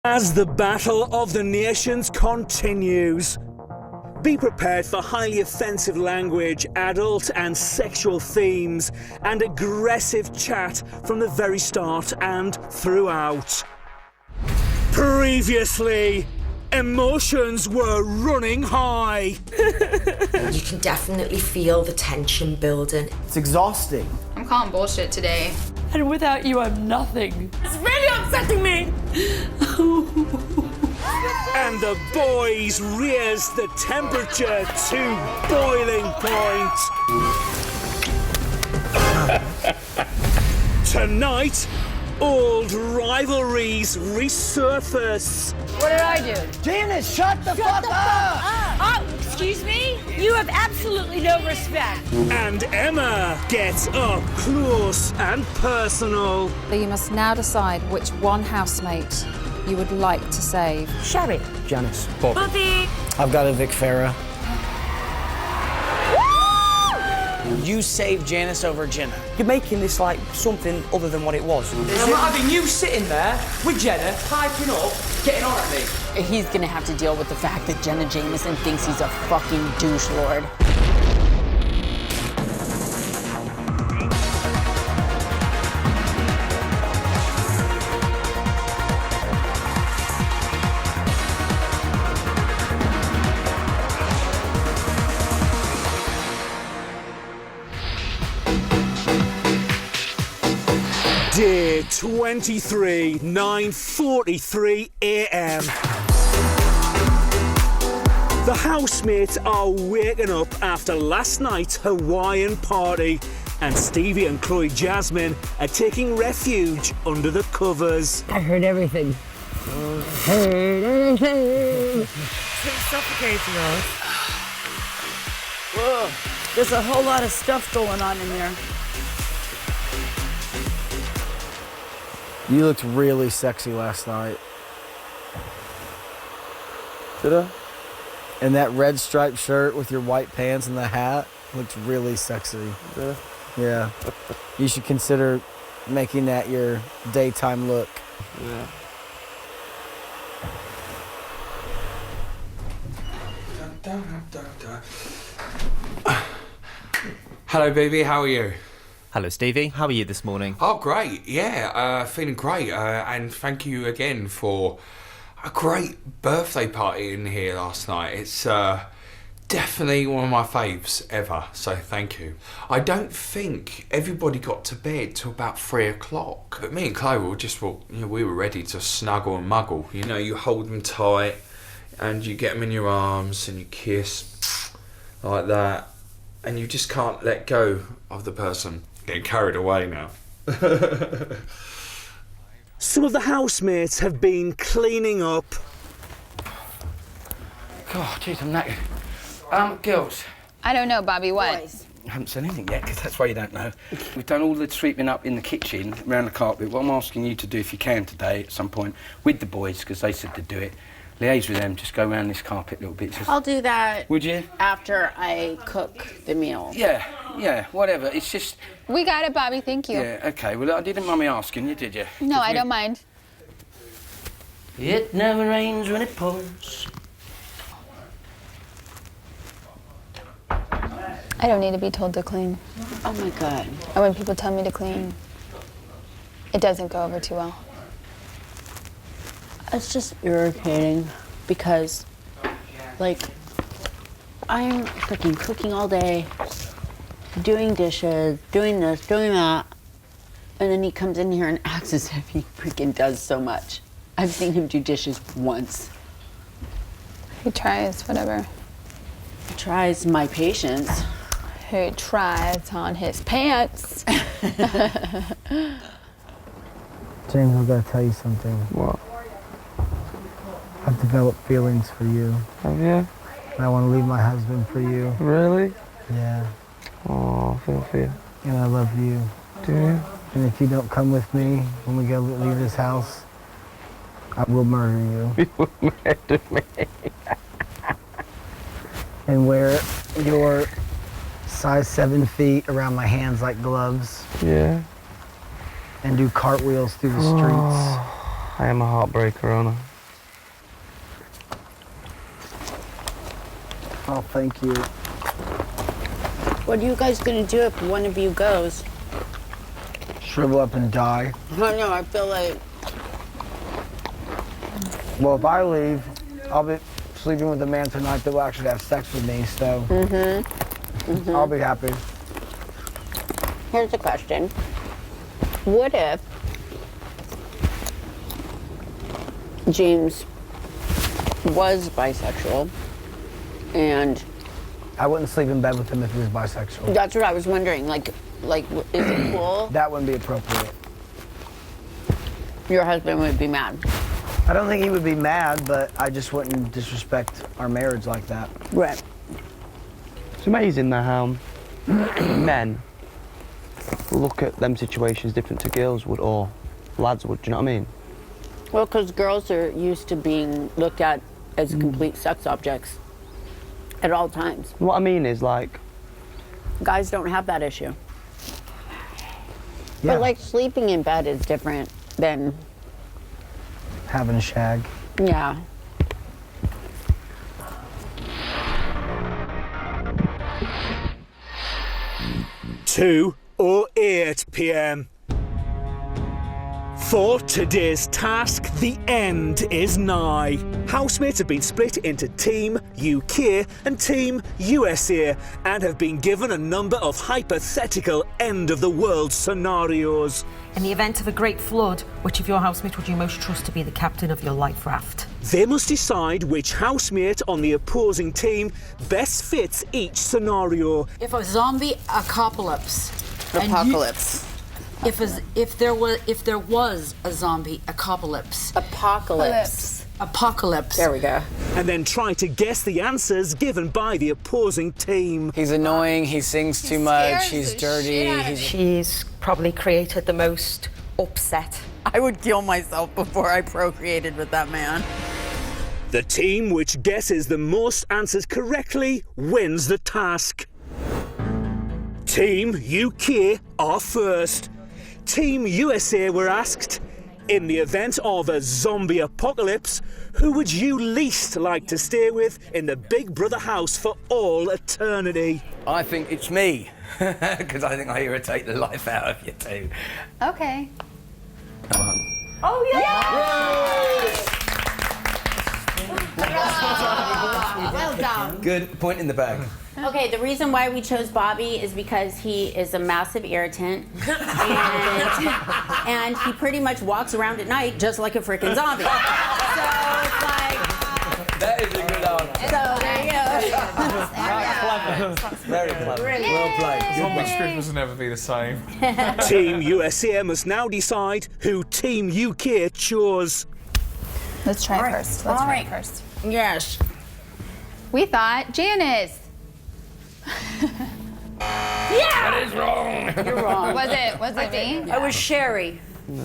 As the battle of the nations continues, be prepared for highly offensive language, adult and sexual themes, and aggressive chat from the very start and throughout. Previously, emotions were running high. You can definitely feel the tension building. It's exhausting. I'm calling bullshit today. And without you, I'm nothing. It's really upsetting me! And the boys raised the temperature to boiling point. Tonight, old rivalries resurface. What did I do? Janice, shut the fuck up! Oh, excuse me? You have absolutely no respect. And Emma gets up close and personal. You must now decide which one housemate you would like to save. Sherry. Janice. Bobby! I've got a Vic Farah. You saved Janice over Jenna. You're making this like something other than what it was. I'm not having you sitting there with Jenna, piping up, getting on at me. He's gonna have to deal with the fact that Jenna Jameson thinks he's a fucking douche lord. Day 23, 9:43 a.m. The housemates are waking up after last night's Hawaiian party, and Stevie and Chloe Jasmine are taking refuge under the covers. I heard everything. It's suffocating us. Whoa, there's a whole lot of stuff going on in there. You looked really sexy last night. Did I? And that red striped shirt with your white pants and the hat looked really sexy. Did I? Yeah. You should consider making that your daytime look. Yeah. Hello, baby. How are you? Hello, Stevie. How are you this morning? Oh, great. Yeah, feeling great. And thank you again for a great birthday party in here last night. It's definitely one of my faves ever, so thank you. I don't think everybody got to bed till about 3 o'clock. But me and Chloe were just, we were ready to snuggle and muggle. You know, you hold them tight and you get them in your arms and you kiss like that. And you just can't let go of the person. Getting carried away now. Some of the housemates have been cleaning up. God, jeez, I'm knackered. Girls. I don't know, Bobby, what? I haven't said anything yet, because that's why you don't know. We've done all the sweeping up in the kitchen, around the carpet. What I'm asking you to do, if you can today, at some point, with the boys, because they said to do it, liaise with them, just go around this carpet a little bit. Just... I'll do that. Would you? After I cook the meal. Yeah, whatever. It's just... We got it, Bobby, thank you. Yeah, OK. Well, I didn't mind me asking you, did you? No, I don't mind. It never rains when it pours. I don't need to be told to clean. Oh, my God. And when people tell me to clean, it doesn't go over too well. It's just irritating because, like, I'm freaking cooking all day, doing dishes, doing this, doing that, and then he comes in here and acts as if he freaking does so much. I've seen him do dishes once. He tries, whatever. He tries my patience. He tries on his pants. James, I've got to tell you something. What? I've developed feelings for you. Have you? And I want to leave my husband for you. Really? Yeah. Oh, I feel for you. And I love you. Do you? And if you don't come with me when we go leave this house, I will murder you. You will murder me. And wear your size 7 feet around my hands like gloves. Yeah. And do cartwheels through the streets. I am a heartbreaker, aren't I? Oh, thank you. What are you guys gonna do if one of you goes? Shrivel up and die. I don't know, I feel like... Well, if I leave, I'll be sleeping with a man tonight that will actually have sex with me, so I'll be happy. Here's a question. What if James was bisexual and... I wouldn't sleep in bed with him if he was bisexual. That's what I was wondering, like, is it cool? That wouldn't be appropriate. Your husband would be mad. I don't think he would be mad, but I just wouldn't disrespect our marriage like that. Right. It's amazing though how men look at them situations different to girls would, or lads would, do you know what I mean? Well, because girls are used to being looked at as complete sex objects at all times. What I mean is, like... Guys don't have that issue. Yeah. But, like, sleeping in bed is different than... Having a shag. Yeah. Two or 8 p.m. For today's task, the end is nigh. Housemates have been split into Team UK and Team USA and have been given a number of hypothetical end-of-the-world scenarios. In the event of a great flood, which of your housemates would you most trust to be the captain of your life raft? They must decide which housemate on the opposing team best fits each scenario. If a zombie apocalypse. Apocalypse. If there was a zombie apocalypse. Apocalypse. There we go. And then try to guess the answers given by the opposing team. He's annoying, he sings too much, he's dirty. She's probably created the most upset. I would kill myself before I procreated with that man. The team which guesses the most answers correctly wins the task. Team UK are first. Team USA were asked, in the event of a zombie apocalypse, who would you least like to stay with in the Big Brother house for all eternity? I think it's me, because I think I irritate the life out of you too. Okay. Oh, yeah! Well done. Good, point in the bag. Okay, the reason why we chose Bobby is because he is a massive irritant, and he pretty much walks around at night just like a freaking zombie. So it's like... That is a good answer. So there you go. Very clever. Brilliant. Well played. Zombie strippers will never be the same. Team USA must now decide who Team UK chose. Let's try it first. Let's try it first. Yes. We thought Janice. That is wrong. You're wrong. Was it me? I was Sherry. No,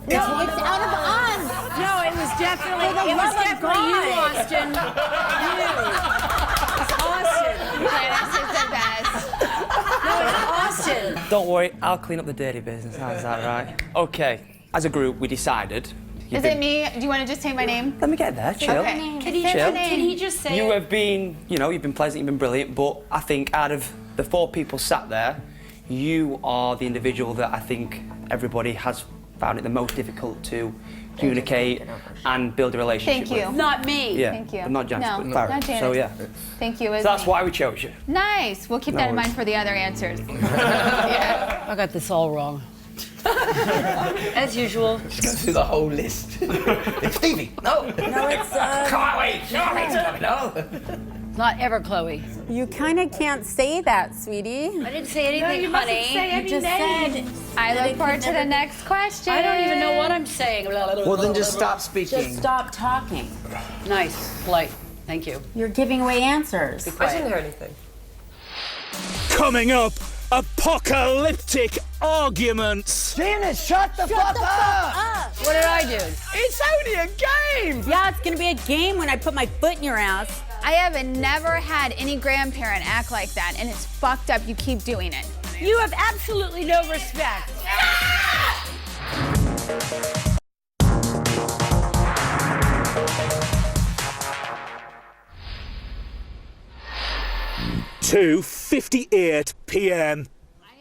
it's out of us. No, it was definitely you, Austin. You. It's Austin. Janice is the best. No, it's Austin. Don't worry, I'll clean up the dirty business. How's that, right? Okay, as a group, we decided... Is it me? Do you want to just say my name? Let me get there, chill. Okay. Can he just say You it? have been, you've been pleasant, you've been brilliant, but I think out of the 4 people sat there, you are the individual that I think everybody has found it the most difficult to communicate and build a relationship Thank you. with. Not me. Yeah, Thank you. but not Janice, No, but Farrah. not Janice. So yeah, Thank you. so that's why we chose you. Nice. We'll keep that in worries. mind for the other answers. I got this all wrong. As usual. Just go through the whole list. It's Stevie. No. No, it's Chloe. No. not ever Chloe. You kind of can't say that, sweetie. I didn't say anything, honey. You just said. I look forward to the next question. I don't even know what I'm saying. Well, then just stop speaking. Just stop talking. Nice, polite. Thank you. You're giving away answers. I didn't hear anything. Coming up, apocalyptic arguments. Janice, shut the fuck up! What did I do? It's only a game! Yeah, it's gonna be a game when I put my foot in your ass. I have never had any grandparent act like that, and it's fucked up. You keep doing it. You have absolutely no respect. 2:58 p.m.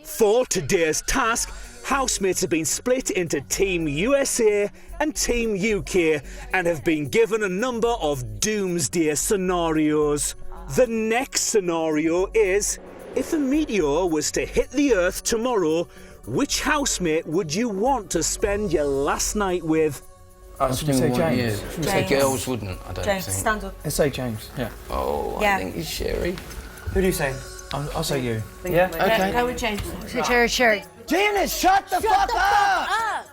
For today's task, housemates have been split into Team USA and Team UK and have been given a number of doomsday scenarios. The next scenario is, if a meteor was to hit the Earth tomorrow, which housemate would you want to spend your last night with? I Should we say James? Yeah. Should we Say say girls wouldn't, I don't James, think. stand up. Let's say James. Yeah. Oh, Yeah. I think it's Sherry. Who do you say? I'll say you. Yeah? Okay. Go with James. Sherry. Janice, shut the fuck up!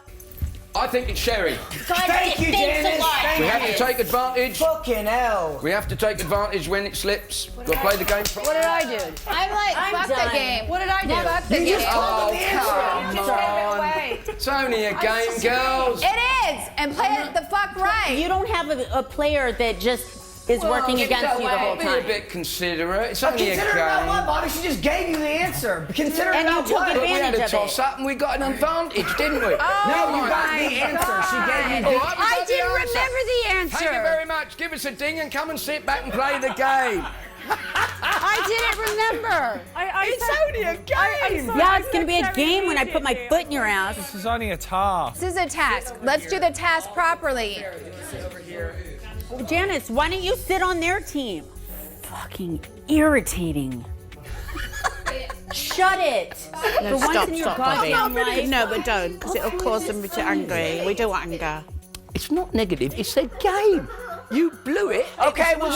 I think it's Sherry. Thank you, Janice. We have to take advantage. Fucking hell. We have to take advantage when it slips. We'll play the game. What did I do? I'm like, fuck the game. What did I do? Fuck the game. Oh, come on. It's only a game, girls. It is, and play it the fuck right. You don't have a player that just is working against you the whole Be a time. bit considerate. It's only a game. Consider it not what, Bobby? She just gave you the answer. Consider And it you not took what? But we had advantage a of toss it. up and we got an advantage, didn't we? No, you got the answer. She gave you the I didn't remember the answer. Thank you very much. Give us a ding and come and sit back and play the game. I didn't remember. It's only a game! Yeah, it's gonna be a game when I put my foot in your ass. This is only a task. This is a task. Let's do the task properly. Janice, why don't you sit on their team? Fucking irritating. Shut it. For once in your goddamn life. No, but don't, because it'll cause them to be angry. We don't anger. It's not negative. It's a game. You blew it. Okay, well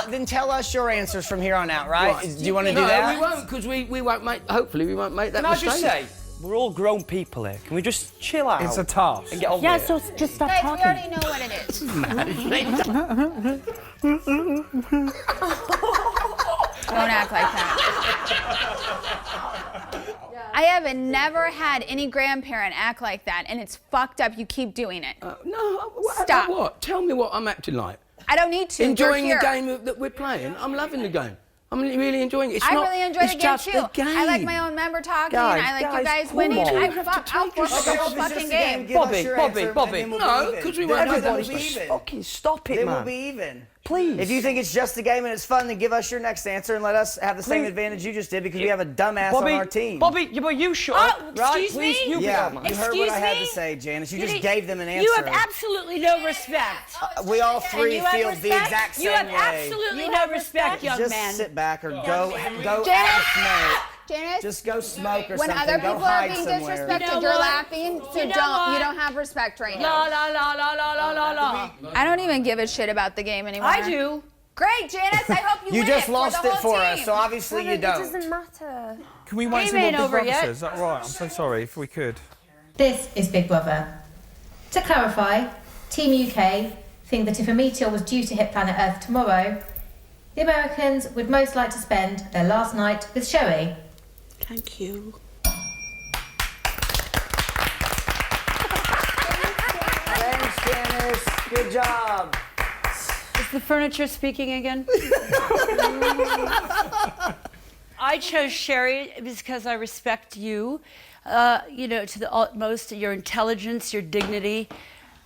then tell us your answers from here on out, right? Do you want to do that? No, we won't, because we won't make. Hopefully, we won't make that Can I mistake. just say, we're all grown people here. Can we just chill out? It's a task. And get on Yeah, with it? so just stop Guys, we talking. already know what it is. Don't act like that. I have never had any grandparent act like that, and it's fucked up. You keep doing it. No. Stop. What? Tell me what I'm acting like. I don't need to. Enjoying You're the here. game that we're playing. I'm loving the game. I'm really enjoying it. It's I not, really enjoy it's the game just too. a game. I like my own member talking. Guys, I like you guys come winning. on. I fuck out for the whole fucking game. Bobby. No, because we won't. Everybody, be just even. fucking stop it, Then man. we'll be even. Please. If you think it's just a game and it's fun, then give us your next answer and let us have the same advantage you just did because we have a dumbass on our team. Bobby, you shut up, right? excuse Please, me? you Yeah, be you heard what I had to say, Janice. You just gave them an answer. You have absolutely no respect. We all three you have feel the respect? exact same You have way. absolutely no respect, young Just man. sit back or go Janice? out smoke. Janice, Just go smoke or when something. other Go people are hide being somewhere. disrespected, You know you're what? laughing. So You know you what? don't have respect right La now. la la la la la la la. I don't even give a shit about the game anymore. I do. Great, Janice. I hope you You win just it lost for the it whole for team. us, so obviously you don't. matter. Can we wait Game some more ain't Big over Brother yet. says? Is that right? I'm so sorry if we could. This is Big Brother. To clarify, Team UK think that if a meteor was due to hit planet Earth tomorrow, the Americans would most like to spend their last night with Sherry. Thank you. Thanks, Janice. Good job. Is the furniture speaking again? I chose Sherry because I respect you, to the utmost, your intelligence, your dignity,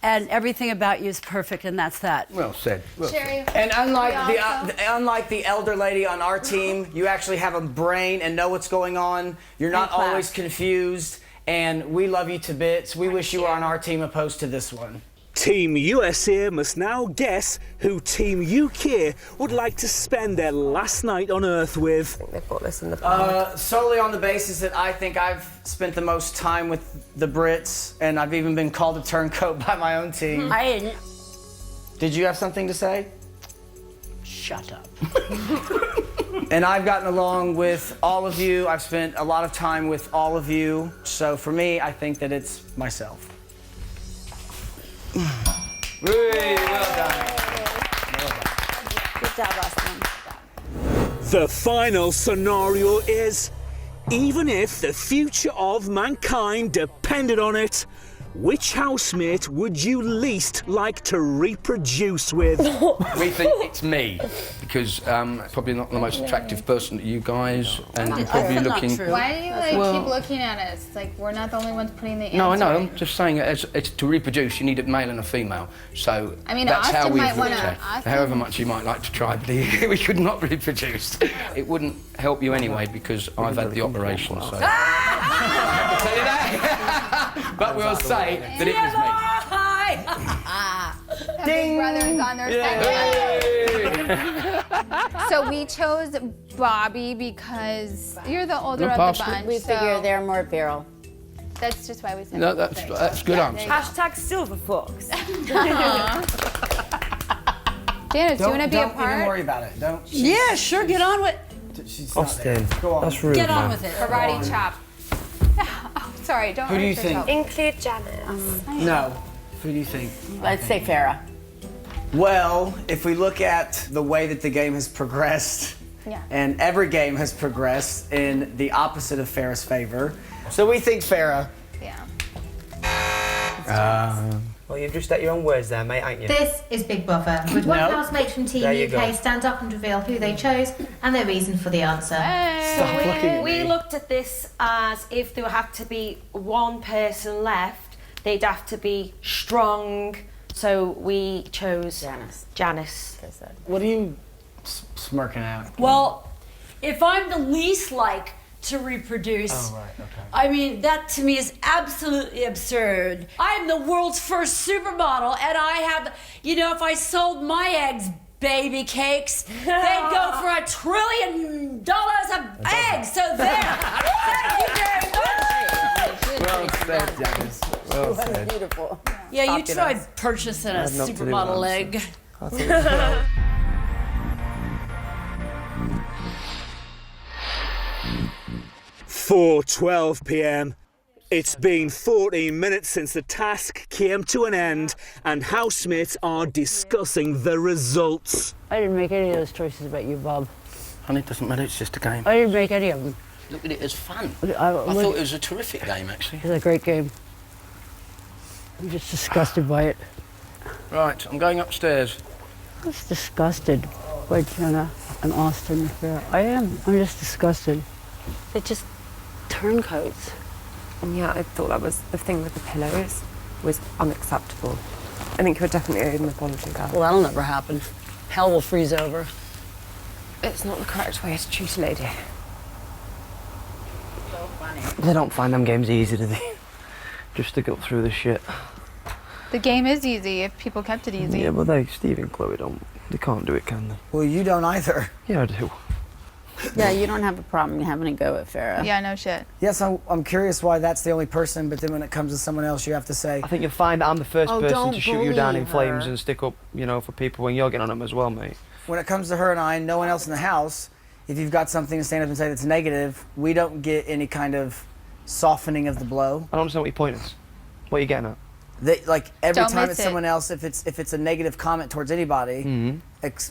and everything about you is perfect, and that's that. Well said. Well Sherry. And unlike the elder lady on our team, you actually have a brain and know what's going on. You're not class. always confused, and we love you to bits. We wish you were on our team opposed to this one. Team USA must now guess who Team UK would like to spend their last night on Earth with. They've got this in the Solely on the basis that I think I've spent the most time with the Brits, and I've even been called a turncoat by my own team. I didn't. Did you have something to say? Shut up. And I've gotten along with all of you. I've spent a lot of time with all of you. So for me, I think that it's myself. Really well done. Good job, Austin. The final scenario is, even if the future of mankind depended on it, Which housemate would you least like to reproduce with? We think it's me, because probably not the most attractive person to you guys, and you're probably looking... Why do you keep looking at us? Like, we're not the only ones putting the answer. No, I know, I'm just saying, it's to reproduce, you need a male and a female. So I mean, that's Austin how we've might looked wanna- at it. Austin- However much you might like to try, but we could not reproduce. It wouldn't help you anyway, because I've had the operation, so... I can tell you that. But we'll say that it was me. Big Brother is on their side. So we chose Bobby because you're the older of the bunch. We figure they're more virile. That's just why we said No, that's good answer. Hashtag silver fox. Janice, do you want to be a Don't even part? worry about it. Don't. Yeah, sure, get on with She's not there. Austin, Go on. that's rude, Get on man. with it. Karate chop. Oh, sorry, don't Who do you hurt yourself. Include Janice. No. Who do you think? Let's say Farrah. Well, if we look at the way that the game has progressed, and every game has progressed in the opposite of Farrah's favor, so we think Farrah. Yeah. Well, you've just said your own words there, mate, ain't you? This is Big Brother. Would one housemate from Team There you UK go. stand up and reveal who they chose and their reason for the answer? Stop looking at We me. looked at this as if there would have to be one person left, they'd have to be strong. So we chose Janice. What are you smirking at? Well, if I'm the least like to reproduce, I mean, that to me is absolutely absurd. I'm the world's first supermodel, and I have, you know, if I sold my eggs, baby cakes, they'd go for $1 trillion of eggs. So there. Thank you very much. Well said, Janice. Well said. Beautiful. Yeah, you tried purchasing a had nothing to do with supermodel that, egg. I think it's- 4:12 p.m. It's been 14 minutes since the task came to an end, and housemates are discussing the results. I didn't make any of those choices about you, Bob. And it doesn't matter, it's just a game. I didn't make any of them. Look at it as fun. I I thought it was a terrific game, actually. It was a great game. I'm just disgusted by it. Right, I'm going upstairs. I'm just disgusted by Jenna and Austin. I am. I'm just disgusted. They're just turncoats. And yeah, I thought that was the thing with the pillows was unacceptable. I think you're definitely owed an apology there. Well, that'll never happen. Hell will freeze over. It's not the correct way to treat a lady. So funny. They don't find them games easy, do they? Just to get through the shit. The game is easy if people kept it easy. Yeah, but Steve and Chloe they can't do it, can they? Well, you don't either. Yeah, I do. Yeah, you don't have a problem having a go at Farrah. Yeah, no shit. Yes, I'm curious why that's the only person, but then when it comes to someone else, you have to say... I think you'll find that I'm the first person don't to shoot you down in bully flames her. and stick up, you know, for people when you're getting on them as well, mate. When it comes to her and I, no one else in the house, if you've got something to stand up and say that's negative, we don't get any kind of softening of the blow. I don't understand what your point is. What are you getting at? Like every Don't time miss it's it. someone else, if it's a negative comment towards anybody,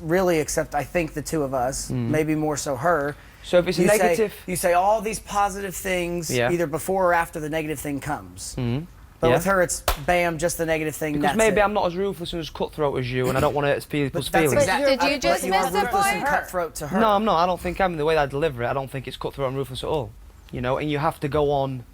really except I think the two of us, maybe more so her. So if it's a you negative... you say all these positive things either before or after the negative thing comes. But with her, it's bam, just the negative thing. Because that's maybe it. I'm not as ruthless and as cutthroat as you, and I don't want to hurt people's That's feelings. exactly. Did you just but you are miss the ruthless point? and cutthroat to her. No, I'm not. I don't think I'm the way I deliver it. I don't think it's cutthroat and ruthless at all. You know, and you have to go on.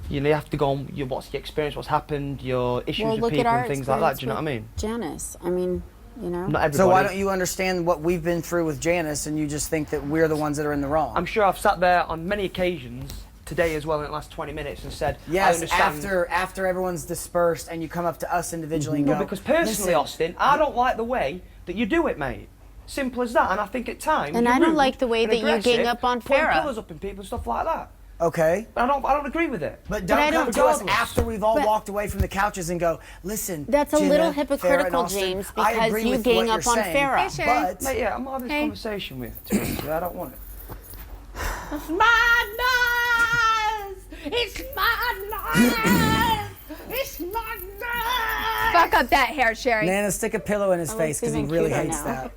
You know, you have to go on. What's the experience? What's happened? Your issues Well, with look at people our and things like that. experience Do you know what I mean? Janice, I mean, you know. Not everybody. So why don't you understand what we've been through with Janice, and you just think that we're the ones that are in the wrong? I'm sure I've sat there on many occasions today as well in the last 20 minutes and said, I Yes, understand. after everyone's dispersed and you come up to us individually and No, go, because personally, "Listen, Austin, I don't like the way that you do it, mate. Simple as that. And I think at times And you're I don't rude like the way and that you gang aggressive, up on putting Farrah. pillars up in people and stuff like that. Okay. But I don't agree with it. But don't I come don't to us regardless. after we've all But- walked away from the couches and go, listen, That's a Jenna, little Farrah, and hypocritical, Austin, James, I because agree you with gang what up you're on saying, Farrah. Hey, Sherry. But Mate, yeah, I'm having this Hey. conversation with you. I don't want it. It's madness! It's madness! It's madness! Fuck up that hair, Sherry. Nana, stick a pillow in his face because he really hates that.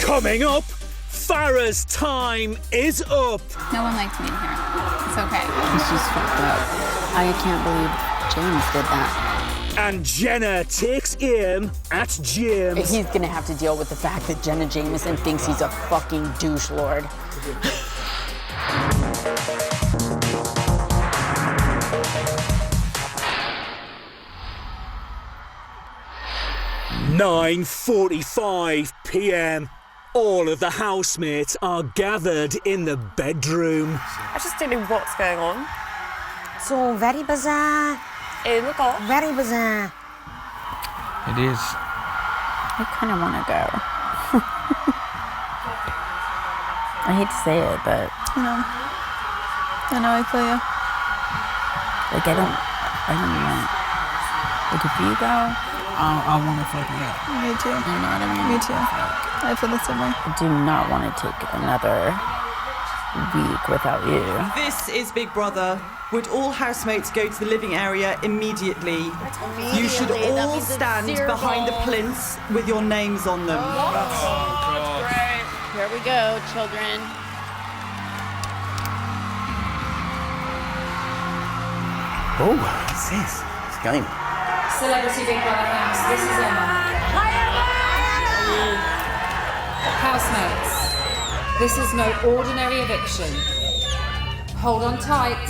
Coming up, Farrah's time is up. No one likes me in here. It's okay. This is fucked up. I can't believe James did that. And Jenna takes aim at James. He's gonna have to deal with the fact that Jenna Jameson thinks he's a fucking douche lord. (9:45 p.m. All of the housemates are gathered in the bedroom. I just don't know what's going on. It's all very bizarre. Oh my God. Very bizarre. It is. I kind of want to go. I hate to say it, but I know, I feel you. like I don't want. Like if you go, I want to fucking go. Me too. You know what I mean? Me too. I feel the same way. I do not want to take another week without you. This is Big Brother. Would all housemates go to the living area immediately? You should all stand behind the plinths with your names on them. Great. Here we go, children. Oh, what's this? It's a game. Celebrity Big Brother house. This is Emma. Housemates, this is no ordinary eviction. Hold on tight.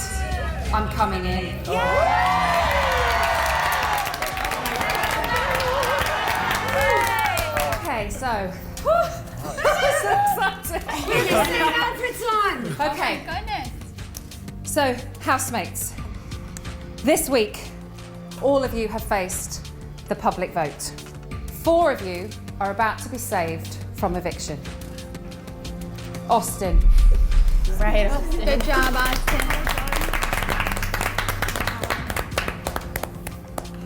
I'm coming in. Okay, so. So exciting. We're missing outfit time. Okay. Goodness. So, housemates, this week, all of you have faced the public vote. 4 of you are about to be saved from eviction. Austin. Right. Good job, Austin.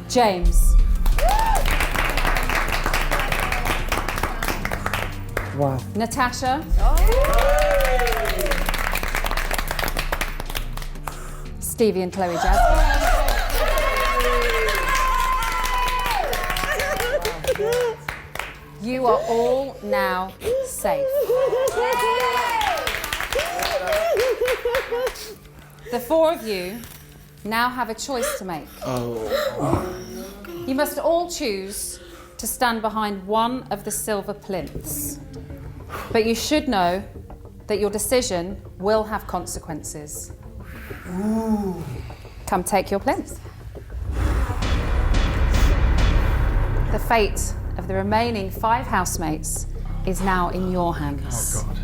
James. Wow. Natasha. Stevie and Chloe Jasmine. You are all now safe. The 4 of you now have a choice to make. You must all choose to stand behind one of the silver plinths. But you should know that your decision will have consequences. Come take your plinth. The fate of the remaining 5 housemates is now in your hands. Oh, God.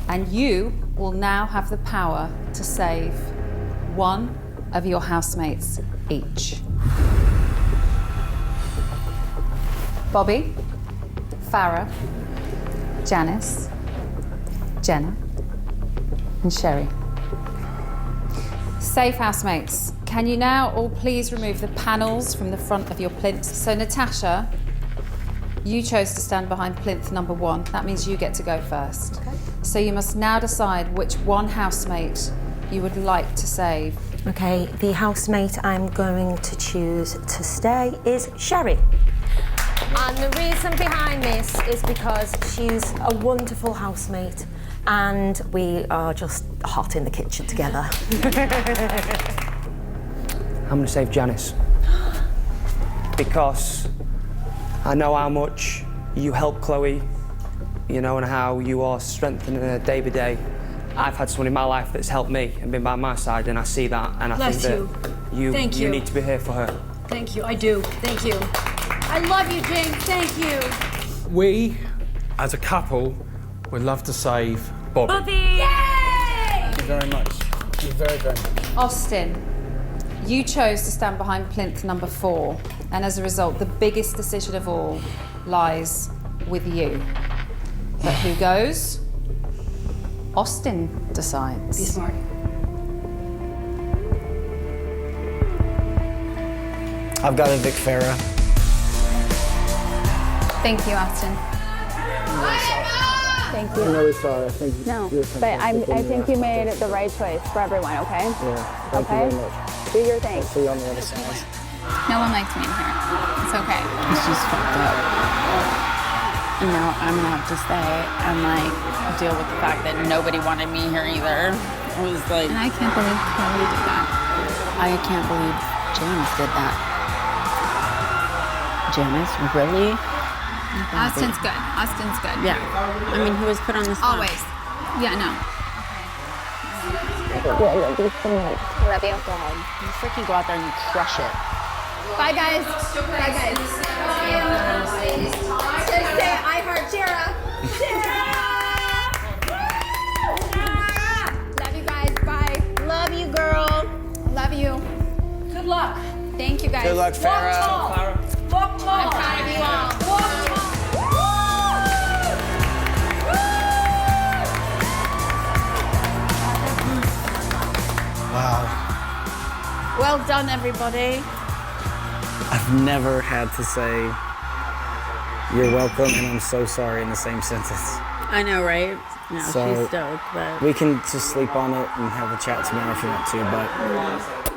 And you will now have the power to save one of your housemates each. Bobby, Farah, Janice, Jenna, and Sherry. Safe housemates, can you now all please remove the panels from the front of your plinths? So Natasha, you chose to stand behind plinth number 1. That means you get to go first. Okay. So you must now decide which one housemate you would like to save. Okay, the housemate I'm going to choose to stay is Sherry. And the reason behind this is because she's a wonderful housemate and we are just hot in the kitchen together. I'm going to save Janice. Because I know how much you help Chloe, you know, and how you are strengthening her day by day. I've had someone in my life that's helped me and been by my side, and I see that, and I Bless think that you need to be here for her. Thank you, I do. Thank you. I love you, James. Thank you. We, as a couple, would love to save Bobby. Bobby! Yay! Thank you very much. Thank you very, very much. Austin, you chose to stand behind plinth number 4, and as a result, the biggest decision of all lies with you. But who goes? Austin decides. Be smart. I've got to evict Farah. Thank you, Austin. Thank you. I'm really sorry. I think No, you're but I think you made the right choice for everyone, okay? Yeah, thank you very much. Do your thing. I'll see you on the other side. No one likes me in here. It's okay. It's just fucked up. And now I'm gonna have to stay and like deal with the fact that nobody wanted me here either. It was like, And I can't believe Chloe did that. I can't believe James did that. Janice, really? Austin's good. Austin's good. Yeah. I mean, he was put on the spot. Always. Yeah, no. Love you so much. Love you. God, you freaking go out there and you crush it. Bye, guys. Bye, guys. Say, I heart Jera. Love you guys. Bye. Love you, girl. Love you. Good luck. Thank you, guys. Good luck, Farrah. Walk tall. Walk tall. I'm proud of you all. Walk tall. Wow. Well done, everybody. I've never had to say you're welcome and I'm so sorry in the same sentence. I know, right? No, So, she's stoked, but... We can just sleep on it and have a chat tomorrow if you want to, but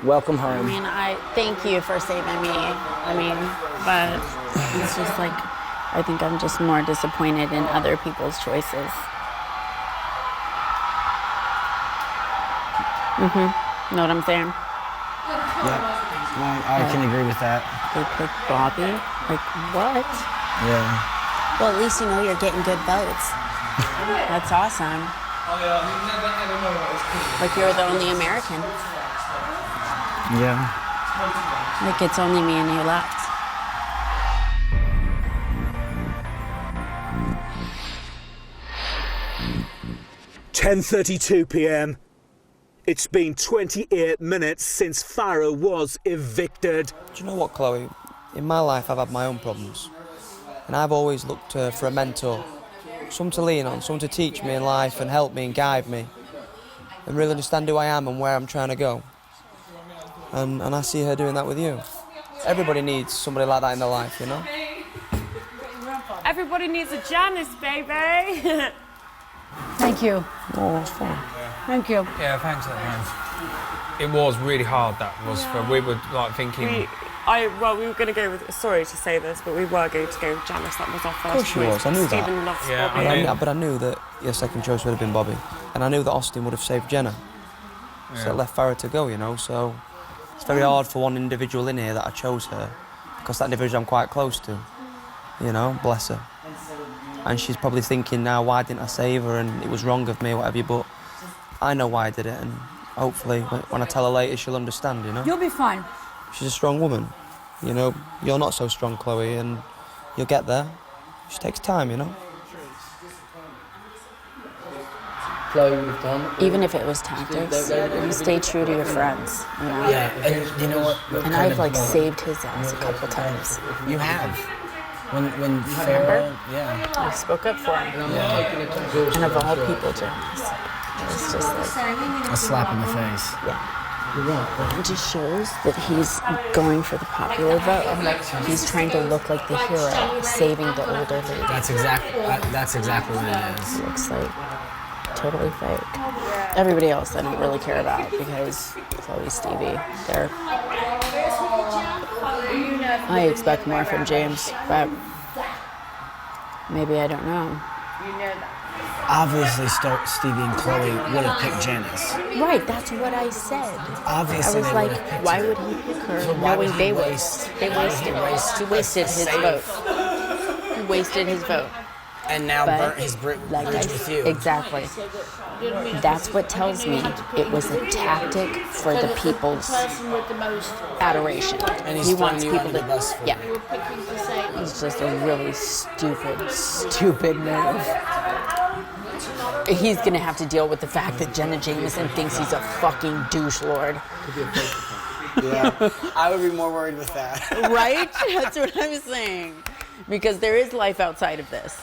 welcome I home. mean, I thank you for saving me. I mean, but it's just like, I think I'm just more disappointed in other people's choices. Know what I'm saying? Yeah, I can agree with that. They picked Bobby? Like, what? Yeah. Well, at least you know you're getting good votes. That's awesome. Like you're the only American. Yeah. Like it's only me and you left. (10:32 p.m). It's been 28 minutes since Farrah was evicted. Do you know what, Chloe? In my life, I've had my own problems. And I've always looked for a mentor. Someone to lean on, someone to teach me in life and help me and guide me. And really understand who I am and where I'm trying to go. And I see her doing that with you. Everybody needs somebody like that in their life, you know? Everybody needs a Janice, baby. Thank you. Oh, it's fun. Thank you. Yeah, thanks, man. It was really hard, that was. For, we were like thinking... we were going to go with, sorry to say this, but we were going to go with Janice. That was our first Of course she choice. was, I knew Stephen that. loves Yeah, Bobby. But I knew that your second choice would have been Bobby. And I knew that Austin would have saved Jenna. So it left Farrah to go, you know, so... It's very hard for one individual in here that I chose her, because that individual I'm quite close to, you know, bless her. And she's probably thinking now, why didn't I save her, and it was wrong of me, or whatever, but I know why I did it, and hopefully when I tell her later, she'll understand, you know? You'll be fine. She's a strong woman, you know, you're not so strong, Chloe, and you'll get there. It just takes time, you know? Even if it was tactics, you stay true to your friends, you know? Yeah, and you know what? And I've like saved his ass a couple times. You have. When Farrah, yeah. I spoke up for him. Yeah. And of all people, Janice. It's just like... A slap in the face. Yeah. It just shows that he's going for the popular vote. He's trying to look like the hero, saving the older lady. That's exactly what it is. Looks like totally fake. Everybody else I don't really care about because Chloe, Stevie, they're... I expect more from James, but maybe I don't know. Obviously, Stevie and Chloe would have picked Janice. Right, that's what I said. Obviously, I was they like, would have picked why her. would he pick her So why knowing would he they waste? He wasted his vote. He wasted his vote. And now But, burnt his bridge with you. Exactly. That's what tells me it was a tactic for the people's adoration. And he's he throwing wants you people under to, the bus for yeah. it. It's just a really stupid move. He's gonna have to deal with the fact that Jenna Jameson thinks he's a fucking douche lord. Yeah, I would be more worried with that. Right? That's what I'm saying. Because there is life outside of this.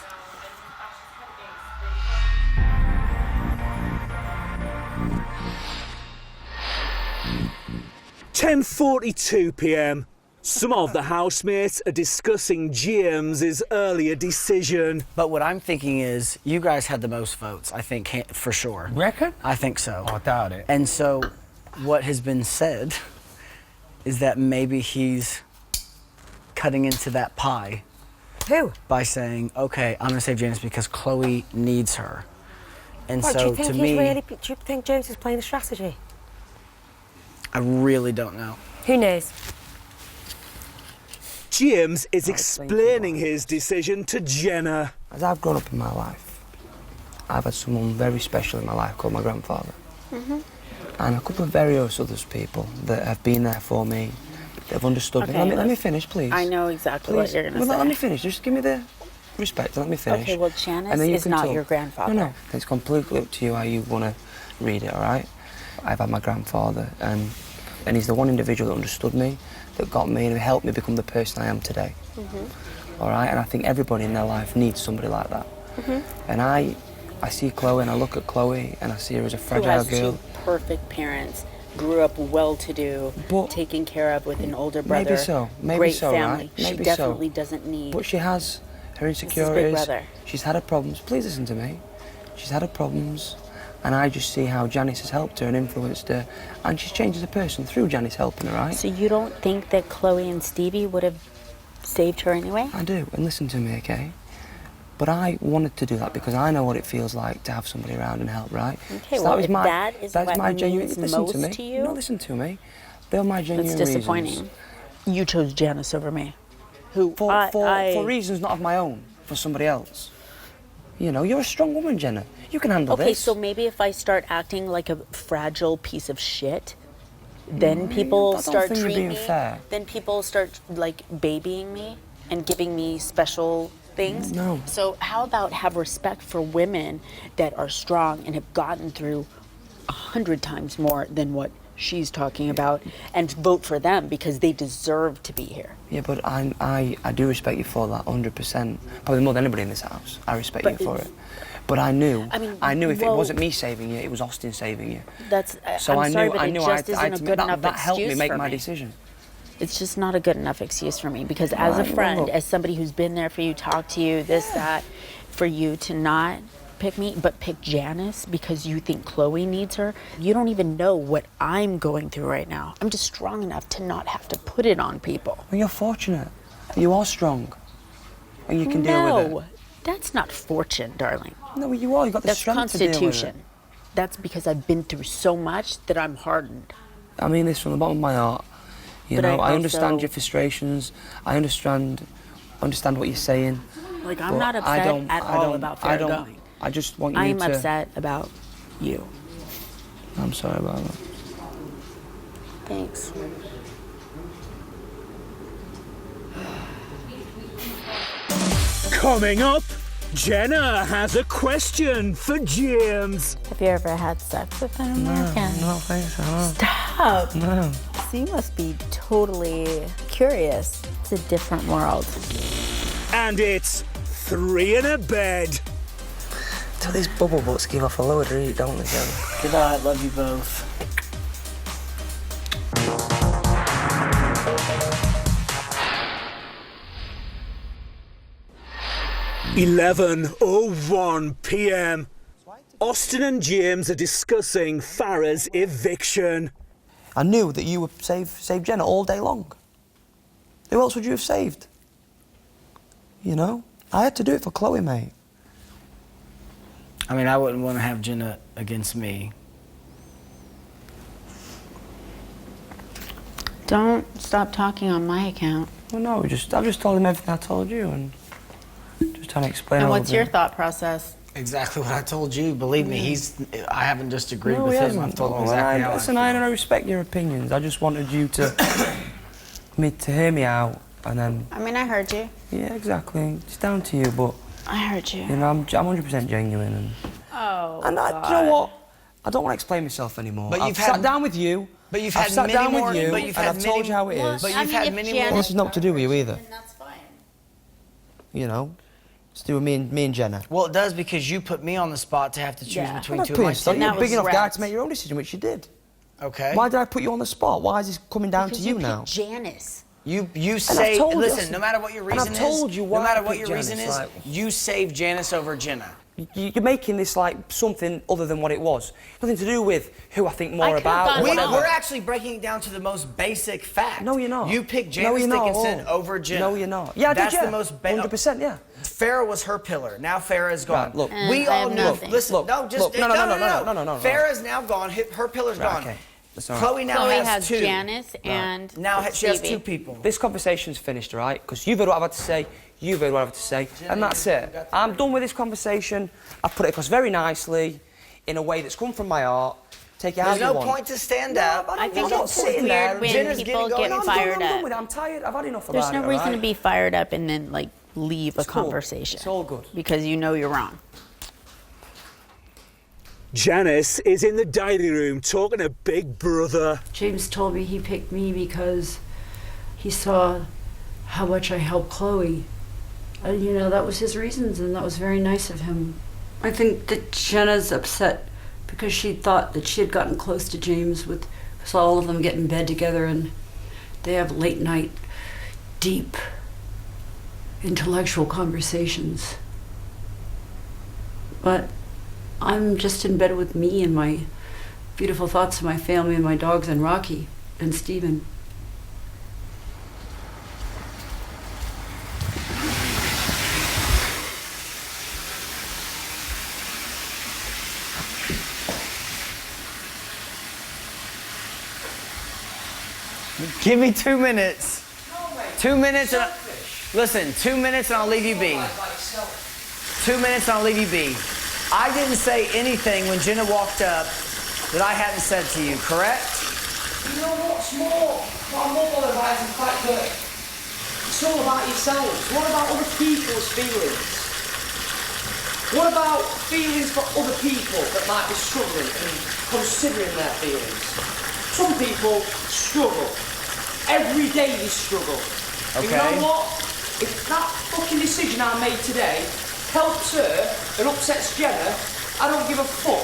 (10:42 p.m). Some of the housemates are discussing James's earlier decision. But what I'm thinking is, you guys had the most votes, I think, for sure. Reckon? I think so. I doubt it. And so, what has been said is that maybe he's cutting into that pie. Who? By saying, okay, I'm gonna save Janice because Chloe needs her. And What, so, do you think to he's me, really? Do you think James is playing the strategy? I really don't know. Who knows? James is explaining his decision to Jenna. As I've grown up in my life, I've had someone very special in my life called my grandfather. And a couple of various other people that have been there for me, they've understood me. Let me finish, please. I know exactly what you're going to say. Let me finish. Just give me the respect and let me finish. Okay, well, Janice is not your grandfather. No. It's completely up to you how you want to read it, all right? I've had my grandfather, and he's the one individual that understood me, that got me and helped me become the person I am today. All right? And I think everybody in their life needs somebody like that. And I see Chloe and I look at Chloe and I see her as a fragile girl. Two perfect parents, grew up well-to-do, taken care of with an older brother. Maybe so, family. right? Maybe she definitely doesn't need. But she has her insecurities. Big brother. She's had her problems. Please listen to me. She's had her problems, and I just see how Janice has helped her and influenced her, and she's changed as a person through Janice helping her, right? So you don't think that Chloe and Stevie would have saved her anyway? I do, and listen to me, okay? But I wanted to do that because I know what it feels like to have somebody around and help, right? Okay, so well, that if that is what means most to you... No, listen to me. They're my genuine That's disappointing. reasons. You chose Janice over me. Who For reasons not of my own, for somebody else. You know, you're a strong woman, Jenna. You can handle this. Okay, so maybe if I start acting like a fragile piece of shit, then people start treating me... fair. Then people start, like, babying me and giving me special... things. No. So how about have respect for women that are strong and have gotten through 100 times more than what she's talking about, and vote for them because they deserve to be here. Yeah, but I do respect you for that 100%. Probably more than anybody in this house. I respect you for it. But I knew if it wasn't me saving you, it was Austin saving you. That's. So I'm sorry, but it just isn't a good enough that helped me excuse make for my me. decision. It's just not a good enough excuse for me because as a friend, as somebody who's been there for you, talked to you, this, that, for you to not pick me, but pick Janice because you think Chloe needs her, you don't even know what I'm going through right now. I'm just strong enough to not have to put it on people. Well, you're fortunate. You are strong. And you can deal with it. No, that's not fortune, darling. No, you are. You've got the strength to deal with it. That's constitution. That's because I've been through so much that I'm hardened. I mean this from the bottom of my heart. You know, I understand your frustrations. I understand what you're saying. Like, I'm not upset at all about fair going. I just want you I'm to... upset about you. I'm sorry about that. Thanks. Coming up, Jenna has a question for James. Have you ever had sex with an American? No, thanks. Stop. No. So you must be totally curious. It's a different world. And it's 3 in a bed. So these bubble butts give off a load of heat, don't they, Jenna? Good night, love you both. (11:01 p.m. Austin and James are discussing Farah's eviction. I knew that you would save Jenna all day long. Who else would you have saved? You know? I had to do it for Chloe, mate. I mean, I wouldn't want to have Jenna against me. Don't stop talking on my account. Well, no, I've just told him everything I told you and just trying to explain. And what's your thought process? Exactly what I told you. Believe me, I haven't disagreed with him. I've told him Listen, exactly how I respect your opinions. I just wanted you to hear me out, and then. I mean, I heard you. Yeah, exactly. It's down to you, but. I heard you. You know, I'm 100% genuine, and. Oh. And God. You know what? I don't want to explain myself anymore. But I've sat down with you. But you've I've had sat many down more. with you, But you've and had I've told you how it is. But you've had many more. Well, this is not to do with you either. That's fine. You know, it's to do with me and Jenna. Well, it does because you put me on the spot to have to choose between two of my siblings. You're a big enough guy to make your own decision, which you did. Okay. Why did I put you on the spot? Why is this coming down to you now? Janice. You say, listen, no matter what your reason I've told you why no matter I what picked your reason Janice, is, you saved Janice over Jenna. You're making this like something other than what it was. Nothing to do with who I think more about. We're actually breaking it down to the most basic fact. No, you're not. You picked Janice Dickinson over Jenna. No, you're not. Yeah, I did, That's the most 100%, yeah. Farrah was her pillar. Now Farrah is gone. Right, look. We all know. Listen, No. Farrah's now gone. Her pillar's gone. That's all right. Chloe now Chloe has has two. Janice and Now she has Stevie. 2 people. This conversation's finished, all right? Because you've heard what I've had to say, you've heard what I've had to say, and that's it. I'm done with this conversation. I've put it across very nicely, in a way that's come from my heart. Take it how There's you no want. point to stand up. I think I'm not it's sitting there. weird when Jenna's people getting get going. fired I'm done up. with it. I'm tired. I've had enough of There's it. no reason all to right? be fired up and then like leave a cool. conversation. It's all good. Because you know you're wrong. Janice is in the diary room talking to Big Brother. James told me he picked me because he saw how much I helped Chloe. And you know, that was his reasons, and that was very nice of him. I think that Jenna's upset because she thought that she had gotten close to James with saw all of them get in bed together and they have late night, deep, intellectual conversations. But I'm just in bed with me and my beautiful thoughts of my family and my dogs and Rocky and Steven. Give me 2 minutes. 2 minutes. And listen, 2 minutes and I'll leave you be. 2 minutes and I'll leave you be. I didn't say anything when Jenna walked up that I hadn't said to you, correct? You know what's more? What I'm more bothered about is the fact that it's all about yourselves. What about other people's feelings? What about feelings for other people that might be struggling and considering their feelings? Some people struggle. Every day they struggle. And you know what? If that fucking decision I made today helps her and upsets Jenna, I don't give a fuck.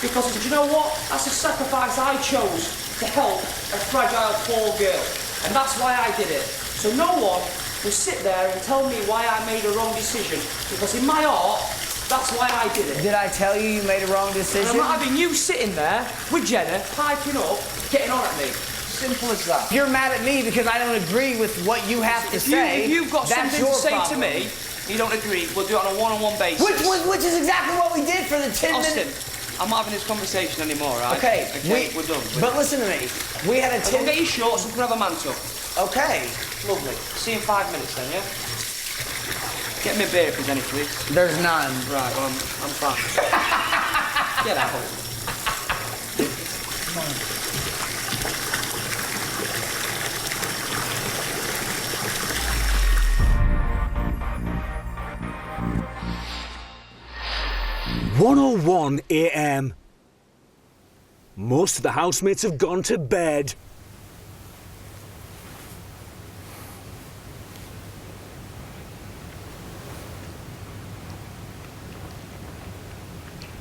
Because do you know what? That's a sacrifice I chose to help a fragile, poor girl. And that's why I did it. So no one will sit there and tell me why I made a wrong decision. Because in my heart, that's why I did it. Did I tell you you made a wrong decision? And I'm not having you sitting there with Jenna, piping up, getting on at me. Simple as that. You're mad at me because I don't agree with what you have to say. If you've got that's something your to say problem. to me, you don't agree, we'll do it on a one-on-one basis. Which is exactly what we did for the 10 Austin, minutes. I'm not having this conversation anymore, right? Okay, we're done. But listen to me. We had a 10. Get your shorts and grab a mantle. Okay. Lovely. See you in 5 minutes then, yeah? Get me a beer if there's any, please. There's none. Right, well, I'm fine. Get out. Come on. (1:01 a.m. Most of the housemates have gone to bed.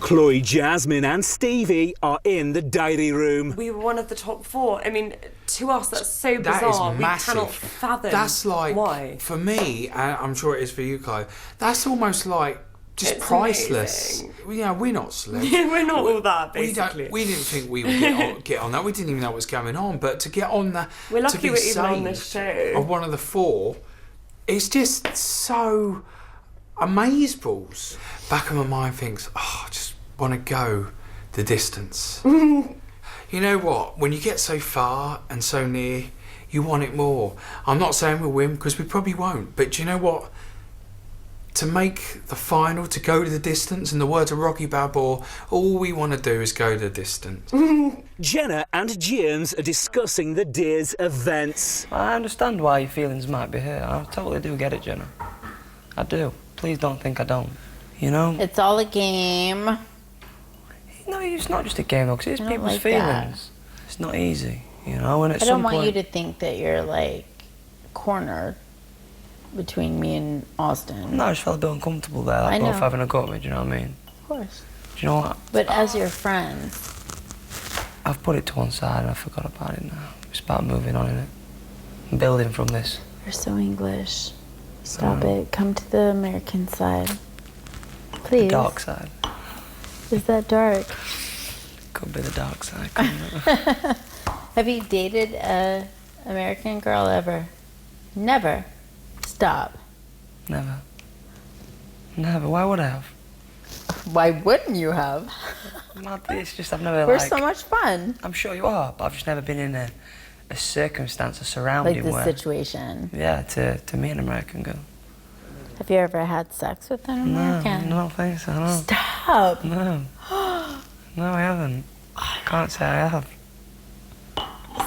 Chloe, Jasmine and Stevie are in the diary room. We were one of the top 4. I mean, to us, that's so That bizarre. is massive. We cannot fathom That's like, why. for me, and I'm sure it is for you, Chloe, that's almost like just It's priceless. amazing. Yeah, we're not celebs. Yeah, we're not all that, We basically. didn't think we would get on that. We didn't even know what was going on. But to get on that, We're lucky to be we're even on this saved show. of one of the 4, it's just so amazeballs. Back of my mind thinks, oh, I just want to go the distance. You know what? When you get so far and so near, you want it more. I'm not saying we'll win because we probably won't. But do you know what? To make the final, to go to the distance, in the words of Rocky Balboa, all we want to do is go the distance. Jenna and James are discussing the day's events. I understand why your feelings might be hurt. I totally do get it, Jenna. I do. Please don't think I don't. You know? It's all a game. No, it's not just a game, though, because it's I don't people's like feelings. that. It's not easy, you know? And at I some don't want point... you to think that you're like cornered between me and Austin. No, I just felt a bit uncomfortable there, like I know. both having a go at me, do you know what I mean? Of course. Do you know what? But as your friends, I've put it to one side and I forgot about it now. It's about moving on, innit? And building from this. you're so English. Stop it. Come to the American side. Please. The dark side. Is that dark? Could be the dark side, couldn't it? Have you dated a American girl ever? Never. Stop. Never. Never. Why would I have? Why wouldn't you have? It's just I've never. We're so much fun. I'm sure you are, but I've just never been in a circumstance, a surrounding Like this where. situation. Yeah, to meet an American girl. Have you ever had sex with an American? No, I don't think so. No. Stop. No. No, I haven't. Can't say I have.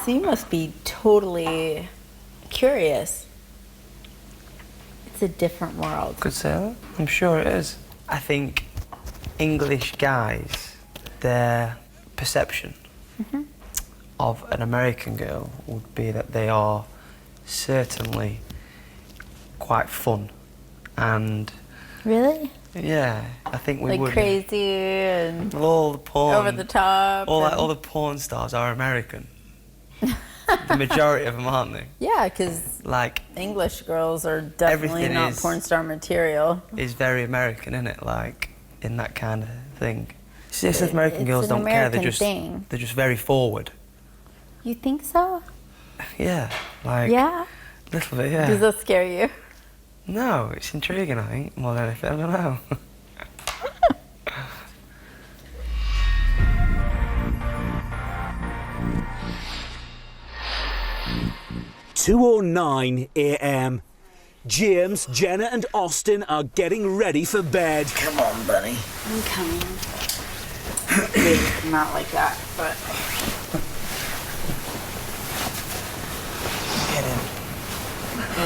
So you must be totally curious. It's a different world. Could say that. I'm sure it is. I think English guys, their perception of an American girl would be that they are certainly quite fun and... Really? Yeah, I think we like would. crazy and Well, all the porn, over the top. all the porn stars are American. The majority of them, aren't they? Yeah, because like English girls are definitely everything not is- porn star material. Is very American, isn't it? Like in that kind of thing. See, it's American It's girls an don't care. They're American just thing. they're just very forward. You think so? Yeah, like Yeah? a little bit. Yeah. Does that scare you? No, it's intriguing. I think more than anything. I don't know. 2:09 a.m. James, Jenna and Austin are getting ready for bed. Come on, buddy. I'm coming. Maybe not like that, but... Get in.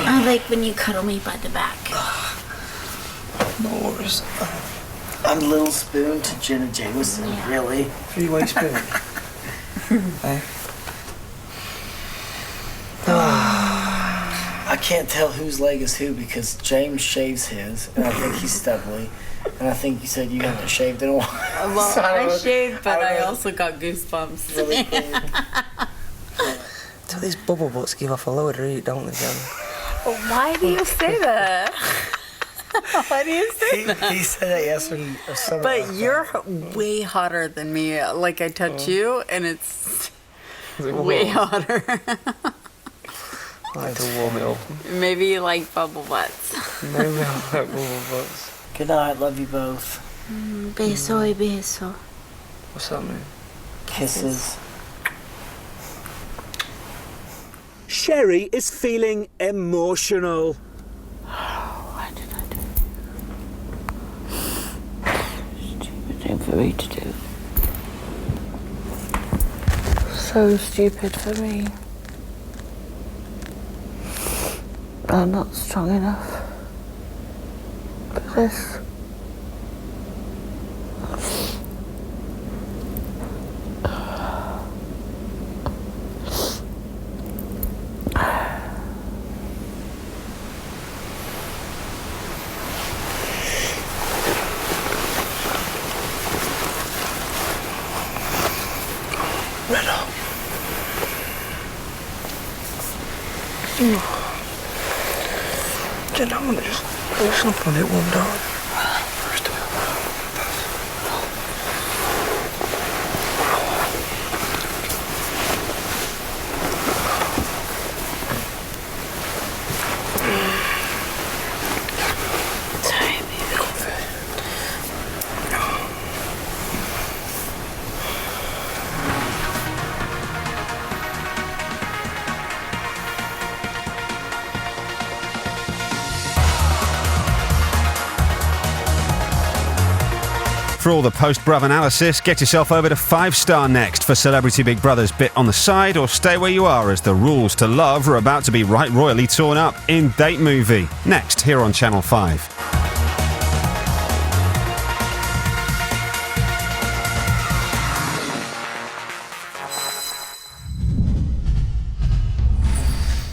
I like when you cuddle me by the back. No worries. I'm Little Spoon to Jenna Jameson, really. Three-way spoon. Hey. I can't tell whose leg is who because James shaves his, and I think he's stubbly. And I think you said you haven't shaved in a while. Well, So I don't- shaved, but don't I know. also got goosebumps. Really So these bubble butts give off a load of heat, don't they, Jen? Why do you say that? Why do you say that? He said that yesterday or something. But you're way hotter than me. Like I touch you, and it's way hotter. I like to warm it up. Maybe you like bubble butts. Maybe I like bubble butts. Good night, love you both. Beso y beso. What's that mean? Kisses. Sherry is feeling emotional. What did I do? Stupid thing for me to do. So stupid for me. I'm not strong enough for this. Jen, I want to just listen up on it one time. Sorry, baby. For all the post-Bruv analysis, get yourself over to 5-Star Next for Celebrity Big Brother's bit on the side, or stay where you are as the rules to love are about to be right royally torn up in Date Movie. Next, here on Channel 5.